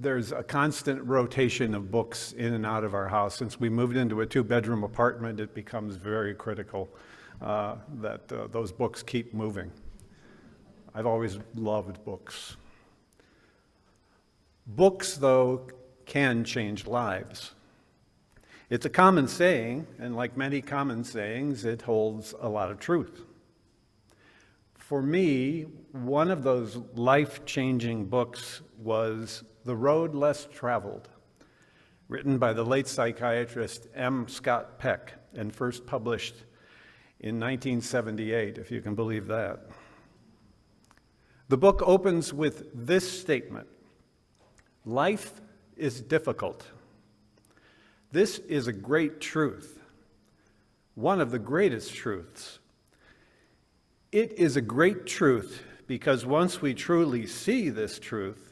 There's a constant rotation of books in and out of our house. Since we moved into a two-bedroom apartment, it becomes very critical that those books keep moving. I've always loved books. Books, though, can change lives. It's a common saying, and like many common sayings, it holds a lot of truth. For me, one of those life-changing books was The Road Less Traveled, written by the late psychiatrist M. Scott Peck and first published in 1978, if you can believe that. The book opens with this statement: life is difficult. This is a great truth, one of the greatest truths. It is a great truth because once we truly see this truth,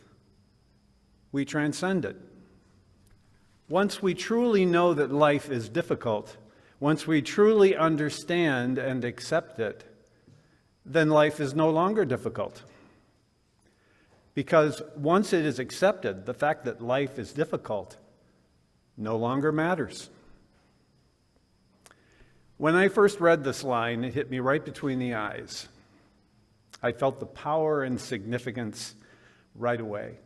we transcend it. Once we truly know that life is difficult, once we truly understand and accept it, then life is no longer difficult. Because once it is accepted, the fact that life is difficult no longer matters. When I first read this line, it hit me right between the eyes. I felt the power and significance right away.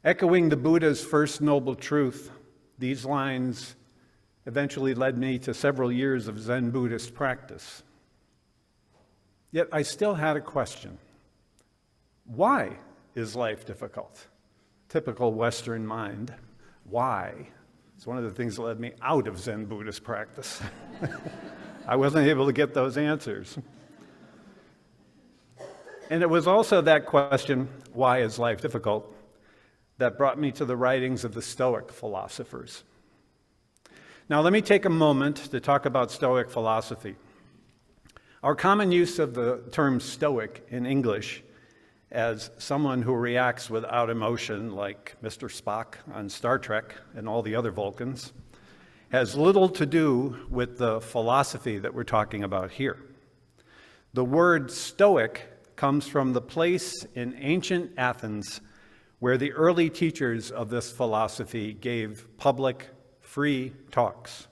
Echoing the Buddha's first noble truth, these lines eventually led me to several years of Zen Buddhist practice. Yet I still had a question. Why is life difficult? Typical Western mind. Why? It's one of the things that led me out of Zen Buddhist practice. I wasn't able to get those answers. And it was also that question, why is life difficult, that brought me to the writings of the Stoic philosophers. Now let me take a moment to talk about Stoic philosophy. Our common use of the term Stoic in English as someone who reacts without emotion, like Mr. Spock on Star Trek and all the other Vulcans, has little to do with the philosophy that we're talking about here. The word Stoic comes from the place in ancient Athens where the early teachers of this philosophy gave public, free talks.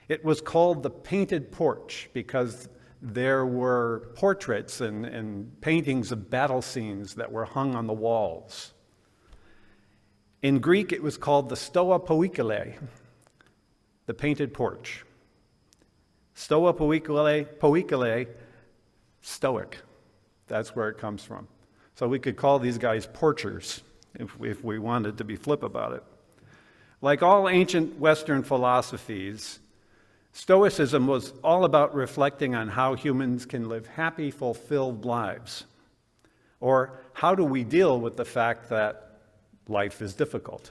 It was called the painted porch because there were portraits and paintings of battle scenes that were hung on the walls. In Greek, it was called the Stoa Poikile, the painted porch. Stoa Poikile, Stoic. That's where it comes from. So we could call these guys porchers if we wanted to be flip about it. Like all ancient Western philosophies, Stoicism was all about reflecting on how humans can live happy, fulfilled lives. Or how do we deal with the fact that life is difficult?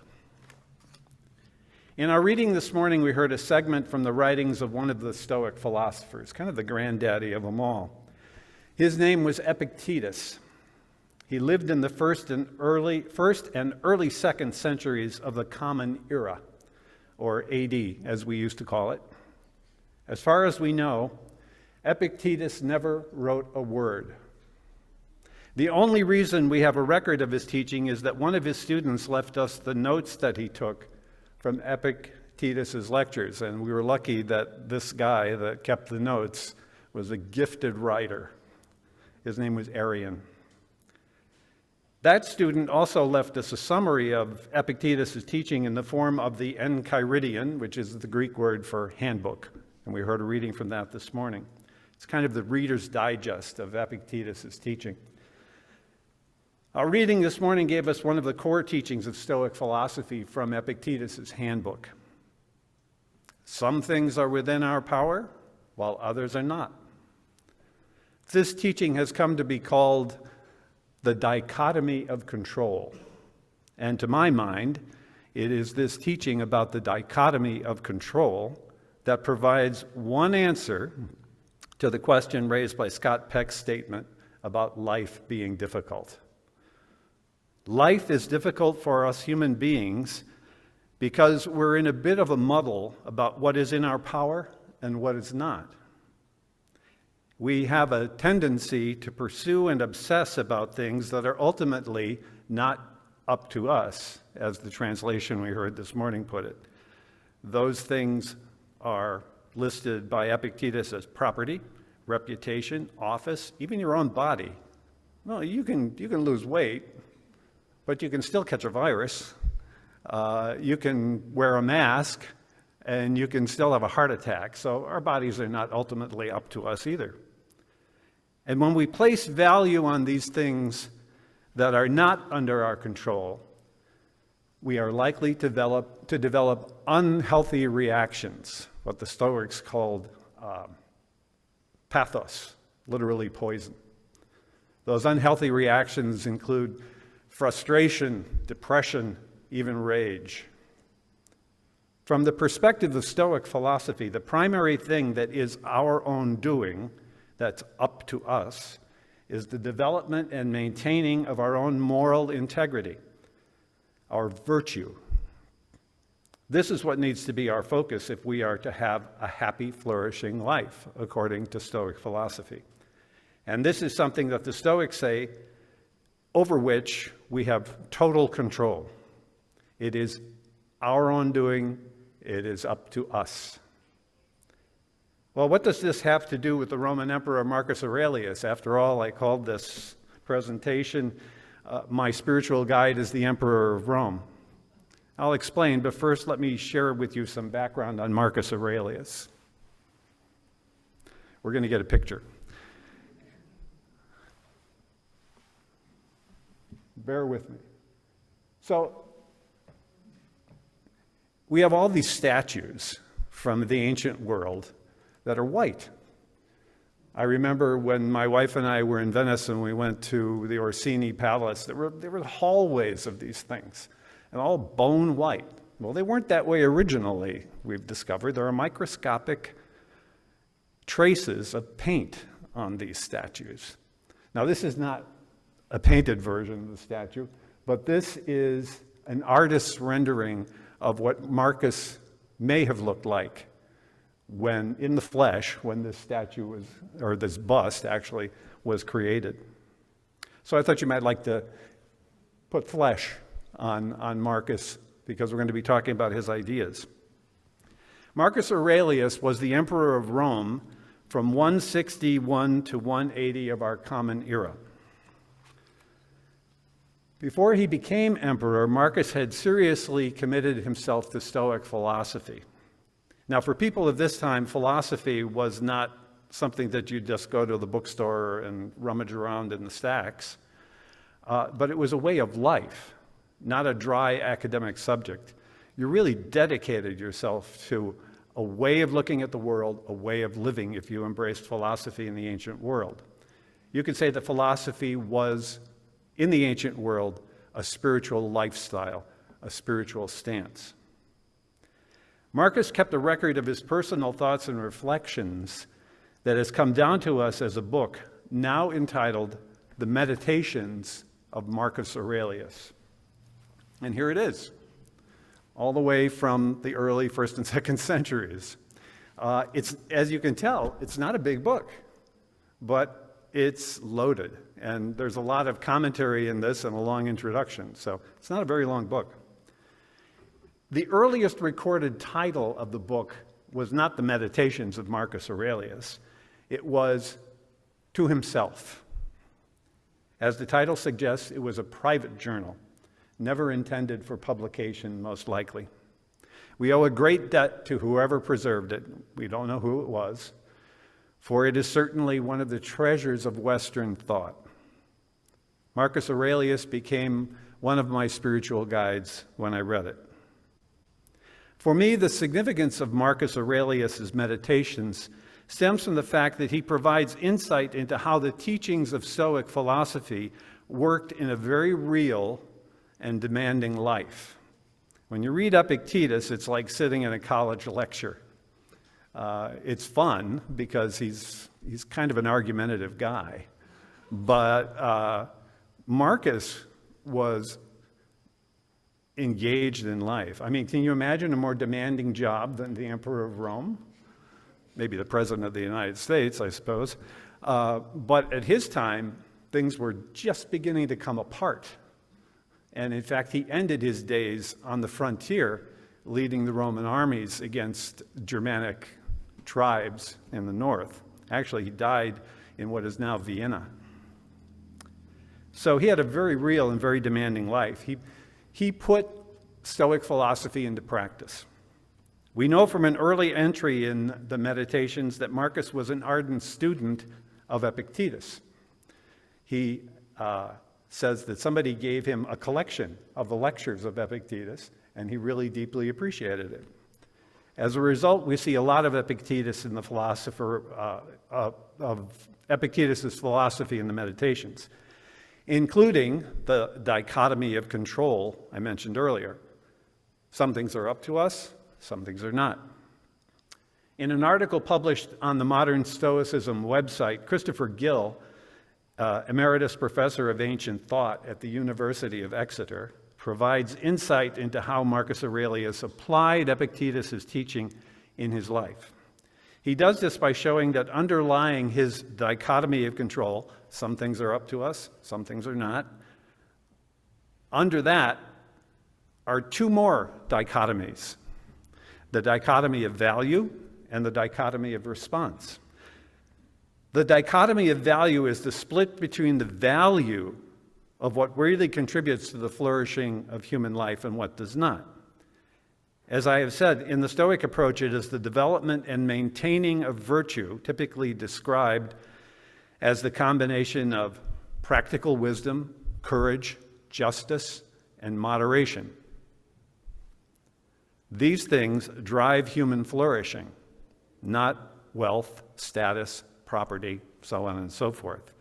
In our reading this morning, we heard a segment from the writings of one of the Stoic philosophers, kind of the granddaddy of them all. His name was Epictetus. He lived in the first and early second centuries of the Common Era, or AD, as we used to call it. As far as we know, Epictetus never wrote a word. The only reason we have a record of his teaching is that one of his students left us the notes that he took from Epictetus's lectures, and we were lucky that this guy that kept the notes was a gifted writer. His name was Arian. That student also left us a summary of Epictetus's teaching in the form of the Enchiridion, which is the Greek word for handbook. And we heard a reading from that this morning. It's kind of the Reader's Digest of Epictetus's teaching. Our reading this morning gave us one of the core teachings of Stoic philosophy from Epictetus's handbook. Some things are within our power, while others are not. This teaching has come to be called the Dichotomy of Control. And to my mind, it is this teaching about the dichotomy of control that provides one answer to the question raised by Scott Peck's statement about life being difficult. Life is difficult for us human beings because we're in a bit of a muddle about what is in our power and what is not. We have a tendency to pursue and obsess about things that are ultimately not up to us, as the translation we heard this morning put it. Those things are listed by Epictetus as property, reputation, office, even your own body. Well, you can lose weight, but you can still catch a virus. You can wear a mask, and you can still have a heart attack. So our bodies are not ultimately up to us either. And when we place value on these things that are not under our control, we are likely to develop unhealthy reactions, what the Stoics called pathos, literally poison. Those unhealthy reactions include frustration, depression, even rage. From the perspective of Stoic philosophy, the primary thing that is our own doing, that's up to us, is the development and maintaining of our own moral integrity, our virtue. This is what needs to be our focus if we are to have a happy, flourishing life, according to Stoic philosophy. And this is something that the Stoics say over which we have total control. It is our own doing. It is up to us. Well, what does this have to do with the Roman Emperor Marcus Aurelius? After all, I called this presentation, My Spiritual Guide is the Emperor of Rome. I'll explain, but first let me share with you some background on Marcus Aurelius. We're going to get a picture. Bear with me. So, we have all these statues from the ancient world that are white. I remember when my wife and I were in Venice and we went to the Orsini Palace, there were hallways of these things, and all bone white. Well, they weren't that way originally, we've discovered. There are microscopic traces of paint on these statues. Now, this is not a painted version of the statue, but this is an artist's rendering of what Marcus may have looked like when, in the flesh, when this statue was, or this bust actually, was created. So I thought you might like to put flesh on Marcus, because we're going to be talking about his ideas. Marcus Aurelius was the emperor of Rome from 161 to 180 of our common era. Before he became emperor, Marcus had seriously committed himself to Stoic philosophy. Now, for people of this time, philosophy was not something that you just go to the bookstore and rummage around in the stacks, but it was a way of life, not a dry academic subject. You really dedicated yourself to a way of looking at the world, a way of living, if you embraced philosophy in the ancient world. You could say that philosophy was, in the ancient world, a spiritual lifestyle, a spiritual stance. Marcus kept a record of his personal thoughts and reflections that has come down to us as a book, now entitled The Meditations of Marcus Aurelius. And here it is, all the way from the early 1st and 2nd centuries. It's, as you can tell, it's not a big book, but it's loaded. And there's a lot of commentary in this and a long introduction, so it's not a very long book. The earliest recorded title of the book was not The Meditations of Marcus Aurelius. It was To Himself. As the title suggests, it was a private journal, never intended for publication, most likely. We owe a great debt to whoever preserved it. We don't know who it was, for it is certainly one of the treasures of Western thought. Marcus Aurelius became one of my spiritual guides when I read it. For me, the significance of Marcus Aurelius' meditations stems from the fact that he provides insight into how the teachings of Stoic philosophy worked in a very real and demanding life. When you read Epictetus, it's like sitting in a college lecture. It's fun because he's kind of an argumentative guy. But Marcus was engaged in life. I mean, can you imagine a more demanding job than the emperor of Rome? Maybe the president of the United States, I suppose. But at his time, things were just beginning to come apart. And in fact, he ended his days on the frontier, leading the Roman armies against Germanic tribes in the north. Actually, he died in what is now Vienna. So he had a very real and very demanding life. He put Stoic philosophy into practice. We know from an early entry in the Meditations that Marcus was an ardent student of Epictetus. He says that somebody gave him a collection of the lectures of Epictetus, and he really deeply appreciated it. As a result, we see a lot of Epictetus in the philosopher of Epictetus's philosophy in the Meditations, including the dichotomy of control I mentioned earlier. Some things are up to us, some things are not. In an article published on the Modern Stoicism website, Christopher Gill, emeritus professor of ancient thought at the University of Exeter, provides insight into how Marcus Aurelius applied Epictetus's teaching in his life. He does this by showing that underlying his dichotomy of control, some things are up to us, some things are not, under that are two more dichotomies: the dichotomy of value and the dichotomy of response. The dichotomy of value is the split between the value of what really contributes to the flourishing of human life and what does not. As I have said, in the Stoic approach, it is the development and maintaining of virtue, typically described as the combination of practical wisdom, courage, justice, and moderation. These things drive human flourishing, not wealth, status, property, so on and so forth.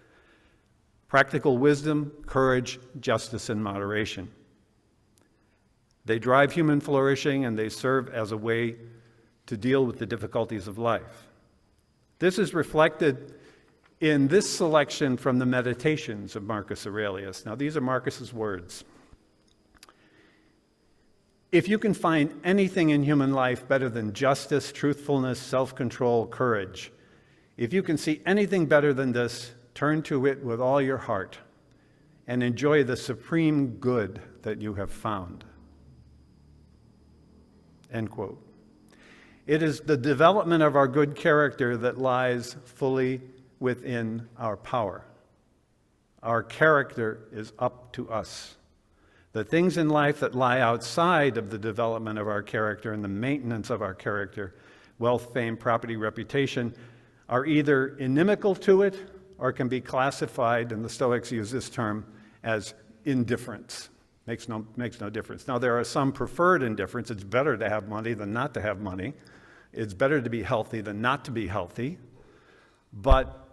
Practical wisdom, courage, justice, and moderation. They drive human flourishing, and they serve as a way to deal with the difficulties of life. This is reflected in this selection from the Meditations of Marcus Aurelius. Now, these are Marcus's words. If you can find anything in human life better than justice, truthfulness, self-control, courage, if you can see anything better than this, turn to it with all your heart and enjoy the supreme good that you have found. End quote. It is the development of our good character that lies fully within our power. Our character is up to us. The things in life that lie outside of the development of our character and the maintenance of our character, wealth, fame, property, reputation, are either inimical to it or can be classified, and the Stoics use this term, as indifference. Makes no difference. Now, there are some preferred indifference. It's better to have money than not to have money. It's better to be healthy than not to be healthy. But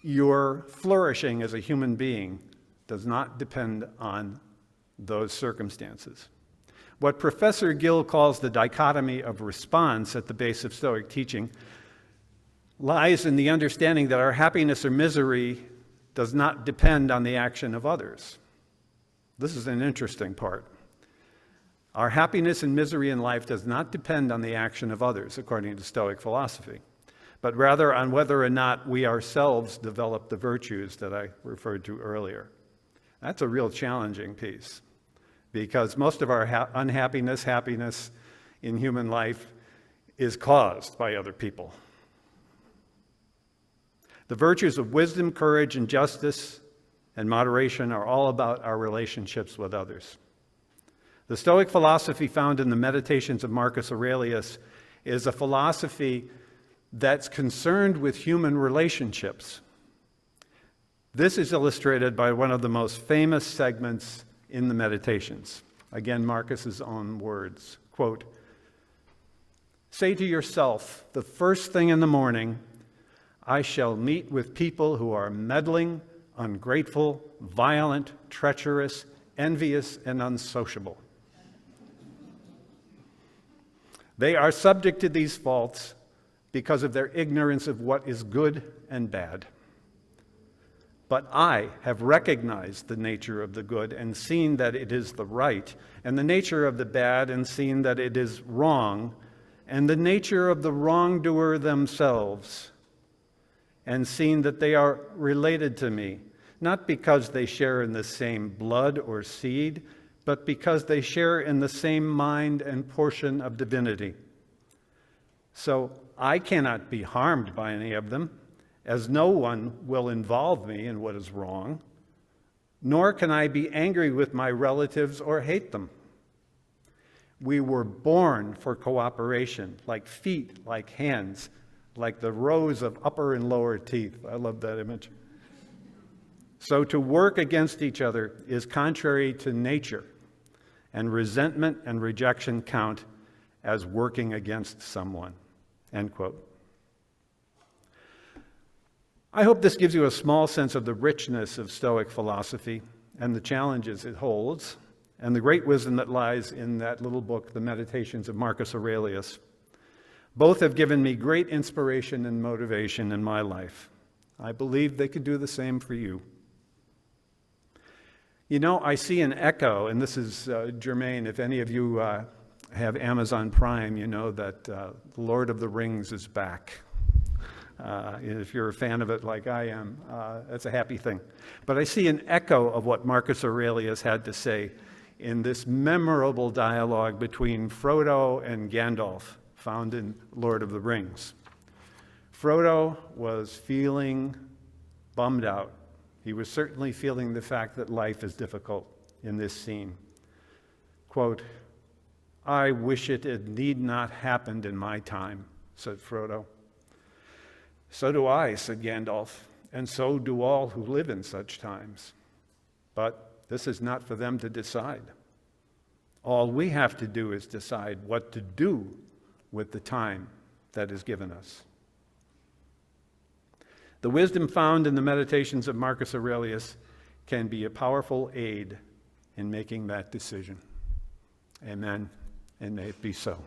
your flourishing as a human being does not depend on those circumstances. What Professor Gill calls the dichotomy of response at the base of Stoic teaching lies in the understanding that our happiness or misery does not depend on the action of others. This is an interesting part. Our happiness and misery in life does not depend on the action of others, according to Stoic philosophy, but rather on whether or not we ourselves develop the virtues that I referred to earlier. That's a real challenging piece, because most of our unhappiness, happiness in human life is caused by other people. The virtues of wisdom, courage, and justice and moderation are all about our relationships with others. The Stoic philosophy found in the Meditations of Marcus Aurelius is a philosophy that's concerned with human relationships. This is illustrated by one of the most famous segments in the Meditations. Again, Marcus's own words, quote, "Say to yourself, the first thing in the morning, I shall meet with people who are meddling, ungrateful, violent, treacherous, envious, and unsociable. They are subject to these faults because of their ignorance of what is good and bad. But I have recognized the nature of the good and seen that it is the right, and the nature of the bad and seen that it is wrong, and the nature of the wrongdoer themselves, and seen that they are related to me, not because they share in the same blood or seed, but because they share in the same mind and portion of divinity. So I cannot be harmed by any of them, as no one will involve me in what is wrong, nor can I be angry with my relatives or hate them. We were born for cooperation, like feet, like hands, like the rows of upper and lower teeth. I love that image. So to work against each other is contrary to nature, and resentment and rejection count as working against someone. End quote. I hope this gives you a small sense of the richness of Stoic philosophy and the challenges it holds, and the great wisdom that lies in that little book, The Meditations of Marcus Aurelius. Both have given me great inspiration and motivation in my life. I believe they could do the same for you. You know, I see an echo, and this is germane. If any of you have Amazon Prime, you know that Lord of the Rings is back. If you're a fan of it like I am, that's a happy thing. But I see an echo of what Marcus Aurelius had to say in this memorable dialogue between Frodo and Gandalf, found in Lord of the Rings. Frodo was feeling bummed out. He was certainly feeling the fact that life is difficult in this scene. Quote, "I wish it had need not happened in my time," said Frodo. "So do I," said Gandalf, "and so do all who live in such times. But this is not for them to decide. All we have to do is decide what to do with the time that is given us." The wisdom found in the Meditations of Marcus Aurelius can be a powerful aid in making that decision. Amen, and may it be so.